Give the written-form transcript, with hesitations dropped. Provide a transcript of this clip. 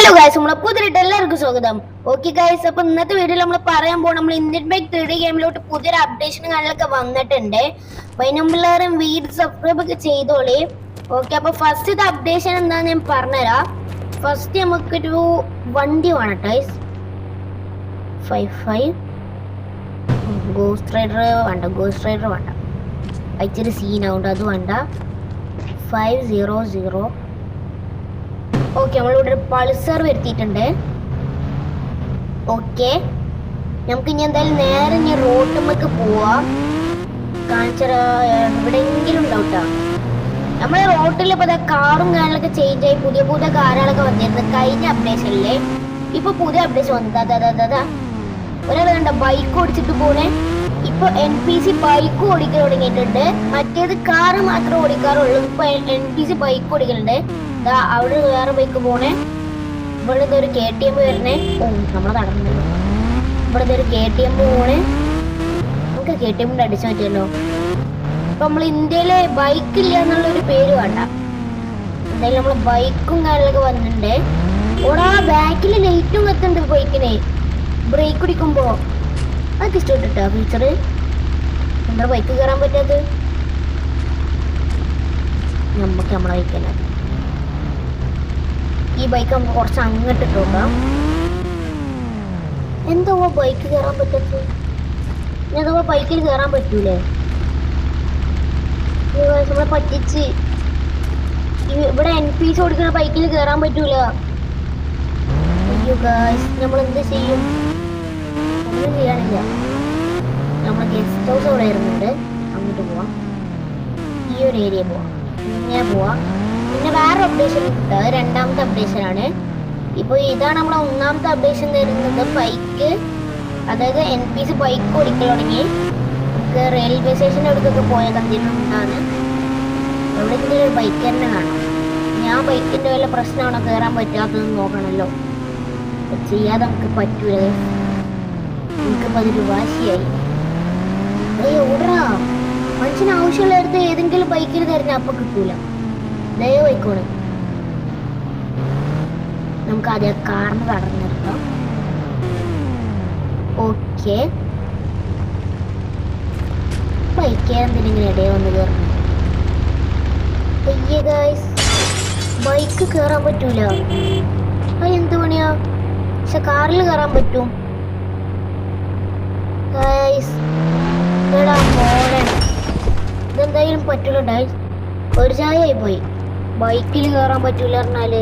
Hello guys, നമ്മളെ പുതിയിട്ട് എല്ലാവർക്കും സ്വാഗതം. ഓക്കെ ഗൈസ്, അപ്പൊ ഇന്നത്തെ വീഡിയോയിൽ നമ്മൾ പറയാൻ പോകും നമ്മൾ ഇന്ത്യൻ ബൈക്ക് 3D ഗെയിമിലോട്ട് പുതിയൊരു അപ്ഡേഷൻ കാര്യങ്ങളൊക്കെ വന്നിട്ടുണ്ട്. അപ്പൊ അതിനെല്ലാവരും വീഡിയോ സബ്സ്ക്രൈബ് ഒക്കെ ചെയ്തോളി. ഓക്കെ, അപ്പൊ ഫസ്റ്റ് അപ്ഡേഷൻ എന്താന്ന് ഞാൻ പറഞ്ഞുതരാം. ഫസ്റ്റ് നമുക്കൊരു വണ്ടി വേണം ഗൈസ്. 55 ഗോസ്റ്റ് റൈഡർ വേണ്ട, ഇച്ചിരി സീനാവുണ്ട്, അത് വേണ്ട. 500. ഓക്കെ, നമ്മളിവിടെ ഒരു പൾസർ വരുത്തിയിട്ടുണ്ട്. ഓക്കെ, നമുക്ക് ഇനി എന്തായാലും നേരെ ഇനി റോട്ടുമ്മക്ക് പോവാം. കാണിച്ചാ എവിടെയെങ്കിലും ഉണ്ടാവും കേട്ടോ. നമ്മളെ റോട്ടിൽ ഇപ്പൊ കാറും കാര്യങ്ങളൊക്കെ ചേഞ്ച് ആയി പുതിയ പുതിയ കാറുകളൊക്കെ വന്നിരുന്നു കഴിഞ്ഞ അപ്ഡേഷനില്ലേ. ഇപ്പൊ പുതിയ അപ്ഡേഷൻ വന്നത് ഒരാൾ കണ്ട ബൈക്ക് ഓടിച്ചിട്ട് പോലെ. ഇപ്പൊ NPC ബൈക്ക് ഓടിക്കാൻ തുടങ്ങിയിട്ടുണ്ട്. മറ്റേത് കാറ് മാത്രമേ ഓടിക്കാറുള്ളൂ. ഇപ്പൊ NPC ബൈക്ക് ഓടിക്കലുണ്ട്. അവിടെ വേറെ ബൈക്ക് പോണേ. ഇവിടെ ഒരു KTM വരണേ. നമ്മളെ നടന്നല്ലോ. ഇവിടെ ഒരു KTM പോണേ. നമുക്ക് KTM അടിച്ചു പറ്റിയല്ലോ. ഇപ്പൊ നമ്മൾ ഇന്ത്യയിലെ ബൈക്കില്ല എന്നുള്ളൊരു പേര് വേണ്ട. എന്തായാലും നമ്മള് ബൈക്കും കാര്യങ്ങളൊക്കെ വന്നിട്ടുണ്ട്. ഓടാ, ബാക്കില് ലൈറ്റും കത്തുന്നുണ്ട് ബൈക്കിനെ. ബ്രേക്ക് പിടിക്കുമ്പോ അതൊക്കെ ഇഷ്ടപ്പെട്ടിട്ടാ ഫീച്ചറ്. എന്താ ബൈക്ക് കയറാൻ പറ്റാത്തത്? നമുക്ക് നമ്മളെ ബൈക്കല്ല. ഈ ബൈക്ക് നമുക്ക് കുറച്ച് അങ്ങോട്ട് നോക്കാം. എന്തോ ബൈക്ക് കയറാൻ പറ്റത്ത്. എന്തോ ബൈക്കിൽ കയറാൻ പറ്റൂലേ? നമ്മളെ പറ്റിച്ച്. ഇവിടെ NPC ഓടിക്കുന്ന ബൈക്കിൽ കയറാൻ പറ്റൂല. അയ്യോ ഗായ്സ്, നമ്മൾ എന്ത് ചെയ്യും? ഒന്നും ചെയ്യാനില്ല. നമ്മളെ ഗസ്റ്റ് ഹൗസ് അവിടെ ഇരുന്നുണ്ട്. അങ്ങോട്ട് പോവാം. ഈ ഒരു ഏരിയ പോവാം. ഇങ്ങനെ പോവാം. പിന്നെ വേറെ അപ്ഡേഷൻ കിട്ടുക, അത് രണ്ടാമത്തെ അപ്ഡേഷൻ ആണ്. ഇപ്പൊ ഇതാണ് നമ്മളെ ഒന്നാമത്തെ അപ്ഡേഷൻ തരുന്നത്. ബൈക്ക്, അതായത് NPC ബൈക്ക് ഓടിക്കൽ തുടങ്ങി. നമുക്ക് റെയിൽവേ സ്റ്റേഷൻ്റെ അടുത്തൊക്കെ പോയ കണ്ടിട്ടുണ്ടാണ്. എവിടെയെങ്കിലും ഒരു ബൈക്ക് തന്നെ കാണാം. ഞാൻ ബൈക്കിന്റെ വല്ല പ്രശ്നമാണോ കയറാൻ പറ്റാത്തതെന്ന് നോക്കണല്ലോ. ചെയ്യാതെ നമുക്ക് പറ്റൂല. നമുക്കിപ്പോൾ അതൊരു വാശിയായി. ഓടാ, മനുഷ്യന് ആവശ്യമുള്ള അടുത്ത് ഏതെങ്കിലും ബൈക്കിൽ തരുന്ന അപ്പൊ കിട്ടൂല. ദയവായിക്കോണ്. നമുക്ക് ആദ്യം കാറിന് കടന്നു നിർത്താം. ഓക്കെ, ബൈക്ക് എന്തിനിങ്ങനെ ഇടയിൽ വന്ന് കയറണം? അയ്യേ ഗൈസ്, ബൈക്ക് കയറാൻ പറ്റൂല. അത് എന്ത് പണിയാ? പക്ഷെ കാറിൽ കയറാൻ പറ്റും ഗൈസ്. ഇതെന്തായാലും പറ്റൂല ഗൈസ്. ഒരു ചായ ആയി പോയി. ബൈക്കിൽ കയറാൻ പറ്റൂല പറഞ്ഞാല്